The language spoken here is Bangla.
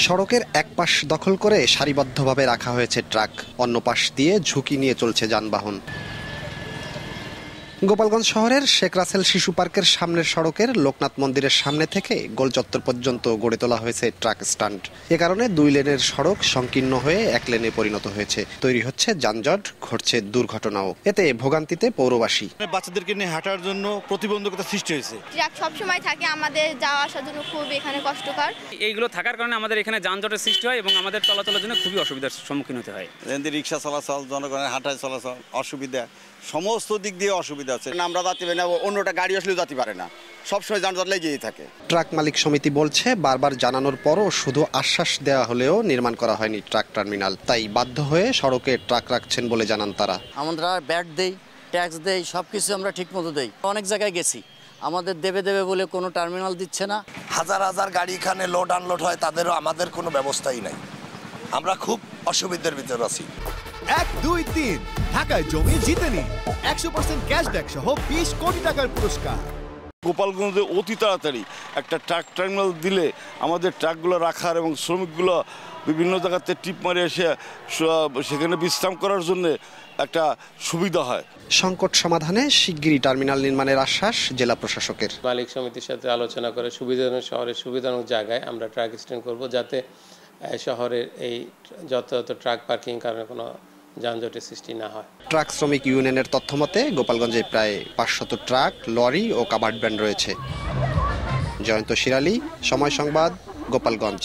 সড়কের এক পাশ দখল করে সারিবদ্ধভাবে রাখা হয়েছে ট্রাক, অন্য পাশ দিয়ে ঝুঁকি নিয়ে চলছে যানবাহন। গোপালগঞ্জ শহরের শেখ রাসেল শিশু পার্কের সামনের সড়কের লোকনাথ মন্দিরের সামনে থেকে গোল চত্বর পর্যন্ত গড়ে তোলা হয়েছে ট্রাক স্ট্যান্ড। এ কারণে 2 লেনের সড়ক সংকীর্ণ হয়ে 1 লেনে পরিণত হয়েছে। তৈরি হচ্ছে যানজট, ঘটছে দুর্ঘটনাও। এতে ভোগান্তিতে পৌরবাসী। বাচ্চাদেরকে নিয়ে হাঁটার জন্য প্রতিবন্ধকতা সৃষ্টি হয়েছে। ট্রাক সবসময় থাকে, আমাদের যাওয়া আসার জন্য খুব এখানে কষ্টকর। এইগুলো থাকার কারণে আমাদের এখানে যানজটের সৃষ্টি হয় এবং আমাদের চলাচলের জন্য খুবই অসুবিধার সম্মুখীন হতে হয়। রিক্সা চলাচল, জনগণের হাঁটায় চলাচল, অসুবিধা, সমস্ত দিক দিয়ে অসুবিধা আছে। আমরা যাতে না, অন্যটা গাড়ি আসলেও যেতে পারে না, সবসময় যানজট লেগেই থাকে। ট্রাক মালিক সমিতি বলছে, বারবার জানানোর পরও শুধু আশ্বাস দেওয়া হলেও নির্মাণ করা হয়নি ট্রাক টার্মিনাল। তাই বাধ্য হয়ে সড়কে ট্রাক রাখছেন বলে জানান তারা। আমরা ব্যাট দেই, ট্যাক্স দেই, সবকিছু আমরা ঠিকমতো দেই। অনেক জায়গায় গেছি, আমাদের দেবে বলে কোনো টার্মিনাল দিচ্ছে না। হাজার হাজার গাড়ি এখানে লোড আনলোড হয়, তাদেরও আমাদের কোনো ব্যবস্থাই নাই। আমরা খুব অসুবিধার ভিতর আছি। 1, 2, 3 ঢাকায় জমি জিতে নিন 100% ক্যাশব্যাক সহ 20 কোটি টাকার পুরস্কার। গোপালগঞ্জে অতি তাড়াতাড়ি একটা ট্রাক টার্মিনাল দিলে আমাদের ট্রাকগুলো রাখার এবং শ্রমিকগুলো বিভিন্ন জায়গাতে টিপ মারে এসে সেখানে বিশ্রাম করার জন্য একটা সুবিধা হয়। সংকট সমাধানে শিগগিরই টার্মিনাল নির্মাণের আশ্বাস জেলা প্রশাসকের। মালিক সমিতির সাথে আলোচনা করে সুবিধাজনক শহরের সুবিধাজনক জায়গায় আমরা ট্রাক স্ট্যান্ড করব, যাতে শহরের এই যথাযথ ট্রাক পার্কিং কারণে কোনো যানজটের সৃষ্টি না হয়। ট্রাক শ্রমিক ইউনিয়নের তথ্যমতে গোপালগঞ্জে প্রায় 500 ট্রাক, লরি ও কাভার্ড ভ্যান রয়েছে। জয়ন্ত শিরালী, সময় সংবাদ, গোপালগঞ্জ।